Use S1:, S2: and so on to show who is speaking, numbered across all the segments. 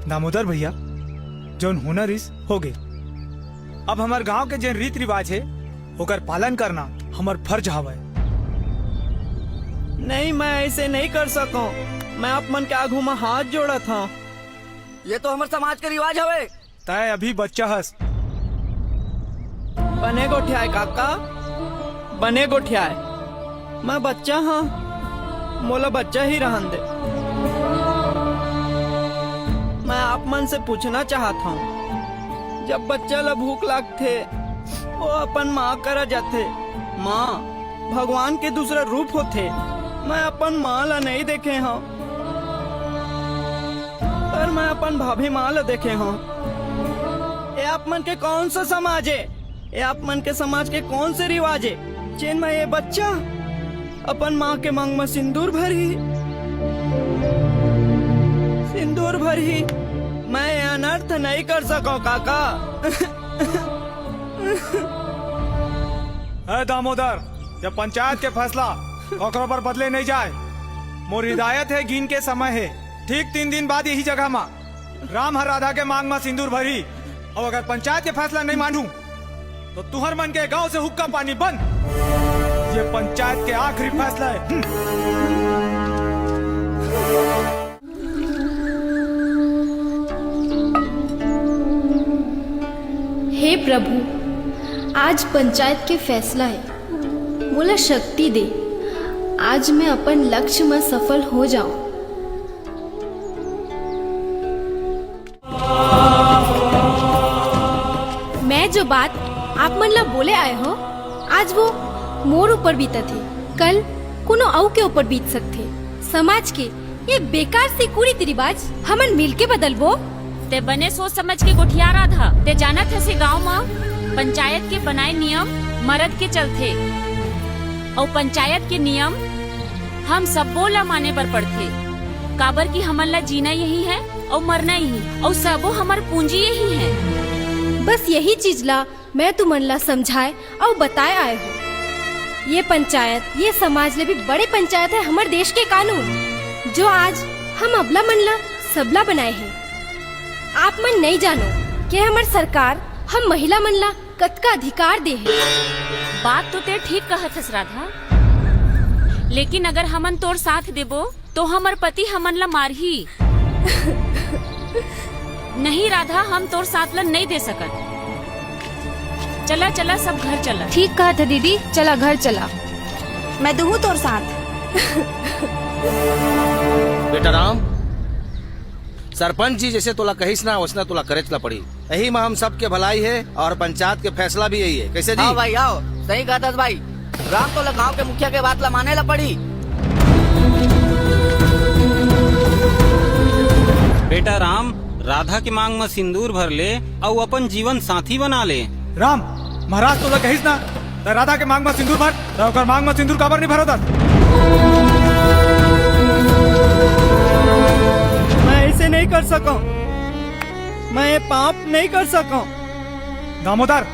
S1: दामोदर भैया जोन हुनर इस हो गए। अब हमार गांव के जो रीति रिवाज है ओकर पालन करना हमार फर्ज हवा है।
S2: नहीं, मैं ऐसे नहीं कर सकूं। मैं आप मन के आगू में हाथ जोड़ा था।
S3: ये तो हमारे समाज के रिवाज हवे।
S1: तय अभी बच्चा हस
S2: बने गोठियाए काका, बने गोठियाए। मैं बच्चा हाँ, मोला बच्चा ही रहन दे। मैं आप मन से पूछना चाहता हूँ, जब बच्चा ला भूख लागथे वो अपन माँ करा जाथे। माँ भगवान के दूसरा रूप होथे। मैं अपन माँ ला नहीं देखे हूँ, पर मैं अपन भाभी माँ ला देखे हूँ। ये आप मन के कौन सा समाज है? ये आप मन के समाज के कौन से रिवाज है जिन में ये बच्चा अपन माँ के मांग में सिंदूर भरी, सिंदूर भरी। मैं ये अनर्थ नहीं कर सकूं काका।
S1: है दामोदर, जब पंचायत के फैसला ओकरो पर बदले नहीं जाए। मोर हिदायत है, गिन के समय है। ठीक 3 दिन बाद यही जगह में राम हर राधा के मांग में सिंदूर भरी। और अगर पंचायत के फैसला नहीं मानू तो तुहर मन के गांव से हुक्का पानी बंद। ये पंचायत के आखिरी फैसला है।
S4: हे प्रभु, आज पंचायत के फैसला है, मोला शक्ति दे। आज मैं अपन लक्ष्य में सफल हो जाऊं। मैं जो बात आप मन ला बोले आए हो, आज वो मोर ऊपर बीता थे, कल कोनो औ के ऊपर बीत सकते। समाज के ये बेकार सी कुरीति रिवाज हमन मिल के बदलबो।
S5: ते बने सोच समझ के गोठिया राधा। ते जानत है से गाँव में पंचायत के बनाए नियम मर्द के चलते, और पंचायत के नियम हम सबो ला माने पर पड़ते। काबर की हमन ला जीना यही है और मरना यही, और सबो हमार पूंजी यही है।
S4: बस यही चीज ला मैं तुमन ला समझाए और बताए आए हो। ये पंचायत, ये समाज ले भी बड़े पंचायत है हमारे देश के कानून, जो आज हम अबला मन ला सबला बनाए हैं। आप मन नहीं जानो कि हमार सरकार हम महिला मन ला कतका अधिकार दे है।
S5: बात तो ते ठीक कहत हस राधा, लेकिन अगर हमन तोर साथ देबो तो हमर पति हमन ला मारही। नहीं राधा, हम तोर साथ ला नहीं दे सकत। चला चला सब घर चला।
S6: ठीक कहा था दीदी, चला घर चला। मैं दूँ तोर साथ।
S7: बेटा राम, सरपंच जी जैसे तोला कहिस ना वैसना तोला करेच ला पड़ी। यही में हम सबके भलाई है और पंचायत के फैसला भी यही है। कैसे जी?
S3: हाँ भाई आओ, सही कहा था भाई। राम तो गाँव के मुखिया के बात ला माने ला पड़ी।
S8: बेटा राम, राधा की मांग में सिंदूर भर ले और अपन जीवन साथी बना ले।
S1: राम महाराज तोला कहिस ना तो राधा के मांग में सिंदूर भर, तो ओकर मांग में सिंदूर काबर नहीं भरो?
S2: मैं ऐसे नहीं कर सकूं। मैं ये पाप नहीं कर सकूं।
S1: दामोदर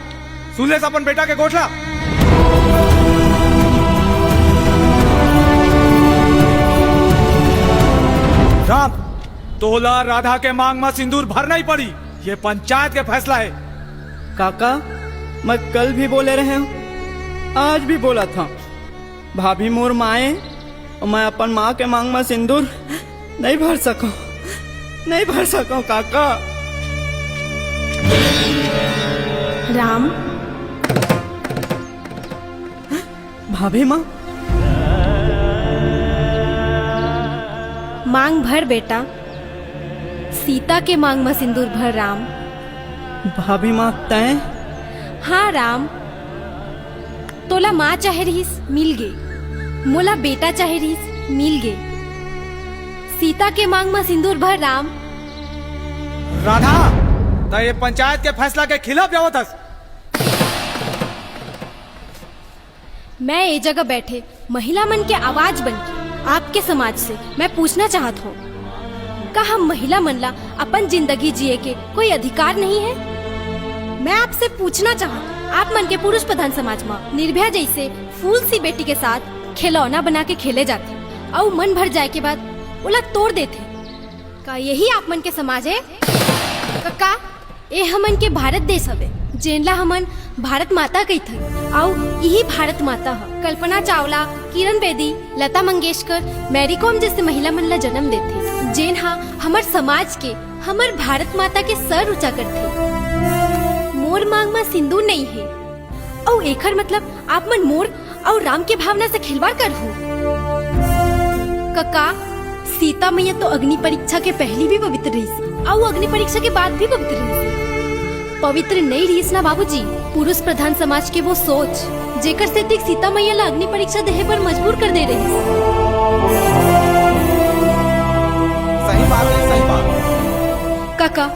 S1: सुन ले अपन बेटा के गोठला। राम तोला राधा के मांग में सिंदूर भरना ही पड़ी। ये पंचायत के फैसला है।
S2: काका, मैं कल भी बोले रहे हूँ, आज भी बोला था। भाभी मोर माए और मैं अपन माँ के मांग में सिंदूर नहीं भर सकूं, नहीं भर सकूं काका।
S4: राम,
S2: भाभी माँ,
S4: मांग भर बेटा। सीता के मांग में सिंदूर भर राम।
S2: भाभी माँ तय?
S4: हाँ राम, तोला माँ चाहे रहीस मिल गई, मोला बेटा चाहे रहीस मिल गई। सीता के मांग में सिंदूर भर राम।
S1: राधा तो ये पंचायत के फैसला के खिलाफ जावत हस।
S4: मैं ये जगह बैठे महिला मन के आवाज बन के आपके समाज से मैं पूछना चाहत हूँ, का हम महिला मन ला अपन जिंदगी जिए के कोई अधिकार नहीं है? मैं आपसे पूछना चाहत, आप मन के पुरुष प्रधान समाज में निर्भया जैसे फूल सी बेटी के साथ खिलौना बना के खेले जाते और मन भर जाए के बाद उला तोड़ देते। का यही आप मन के समाज है? कक्का, ए हमन के भारत देश हवे, जेनला हमन भारत माता कहत हई। आउ यही भारत माता ह कल्पना चावला, किरण बेदी, लता मंगेशकर, मैरी कॉम जैसे महिला मन ला जन्म देथे, जेन हा हमर समाज के, हमर भारत माता के सर ऊंचा करथे। मोर मांग में सिंदूर नहीं है, और एकर मतलब आप मन मोर और राम के भावना से खिलवाड़ करहु। कक्का, सीता मैया तो अग्नि परीक्षा के पहली भी पवित्र रही, और अग्नि परीक्षा के बाद भी पवित्र रही। पवित्र नहीं रही ना बाबूजी, पुरुष प्रधान समाज के वो सोच जेकर से ठीक सीता मैया ला अग्नि परीक्षा देहे पर मजबूर कर दे रही।
S7: सही बात है, सही बात।
S4: काका,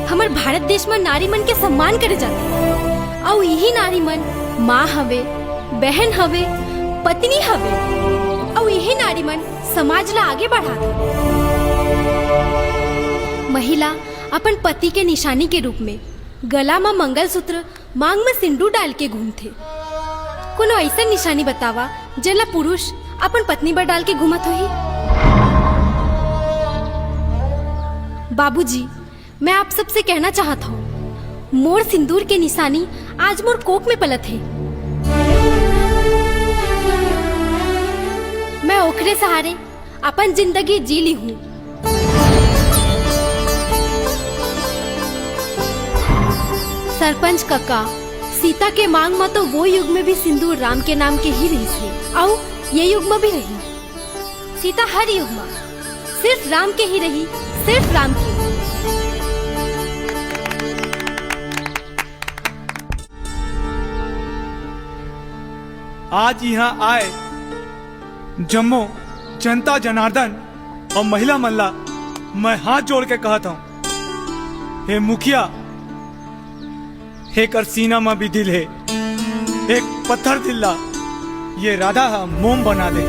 S4: हमर भारत देश में नारी मन के सम्मान करे जाते, और यही नारी मन माँ हवे, बहन हवे, पत्नी हवे, और यही नारी मन समाज ला आगे बढ़ाते। महिला अपन पति के निशानी के रूप में गला में मंगलसूत्र, मांग में सिंदूर डाल के घूमते। कोनो ऐसा निशानी बतावा जेला पुरुष अपन पत्नी पर डाल के घूमत होही। बाबूजी, मैं आप सबसे कहना चाहता हूँ, मोर सिंदूर के निशानी आज मोर कोक में पलत है। मैं ओखरे सहारे अपन जिंदगी जी ली हूँ। सरपंच कक्का, सीता के मांग में तो वो युग में भी सिंदूर राम के नाम के ही रही थी, और ये युग में भी रही। सीता हर युग में सिर्फ राम के ही रही, सिर्फ राम की।
S1: आज यहाँ आए जम्मो जनता जनार्दन और महिला मल्ला, मैं हाथ जोड़ के कहता हूँ, हे मुखिया, हे कर सीना में भी दिल है, एक पत्थर दिल्ला, ये राधा मोम बना दे,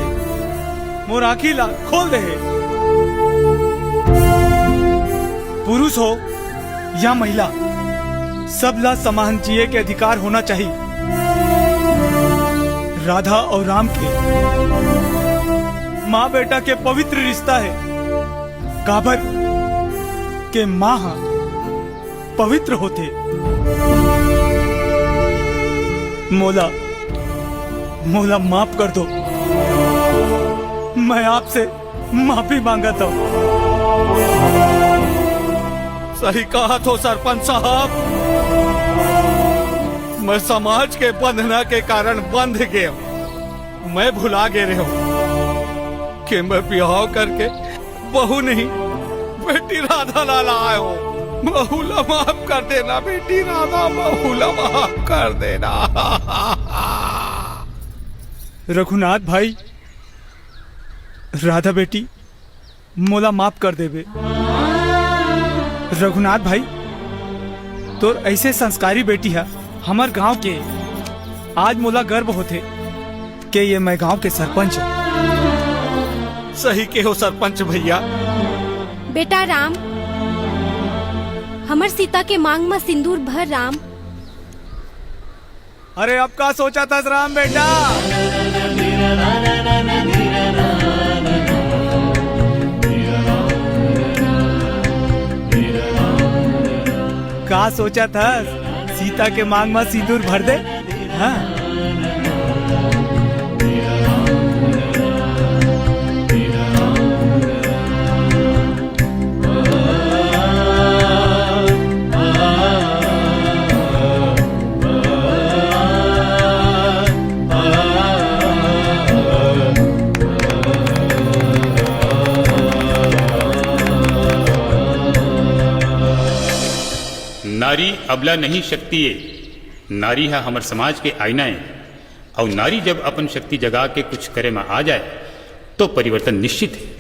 S1: मोर आँखी ला खोल दे। पुरुष हो या महिला, सब ला समान जिए के अधिकार होना चाहिए। राधा और राम के माँ बेटा के पवित्र रिश्ता है, काबर के माँ पवित्र होते। मोला माफ कर दो, मैं आपसे माफी मांगता हूँ।
S9: सही कहा तो सरपंच साहब, मैं समाज के बंधना के कारण बंध गया। मैं भुला गए रहा हूँ कि मैं ब्याह करके बहू नहीं बेटी राधा लाला आया हूँ। बहुला माफ कर देना बेटी राधा, बहुला माफ कर देना।
S1: रघुनाथ भाई, राधा बेटी मोला माफ कर देबे। रघुनाथ भाई, तो ऐसे संस्कारी बेटी है हमार गांव के। आज मोला गर्व होते कि ये मैं गांव के सरपंच हूँ।
S9: सही के हो सरपंच भैया।
S4: बेटा राम, हमर सीता के मांग में सिंदूर भर राम।
S1: अरे अब का सोचा था राम बेटा? का सोचा था सीता के मांग में सिंदूर भर दे? हाँ?
S10: नारी अबला नहीं शक्ति है। नारी है हमारे समाज के आईना है, और नारी जब अपन शक्ति जगा के कुछ करे में आ जाए तो परिवर्तन निश्चित है।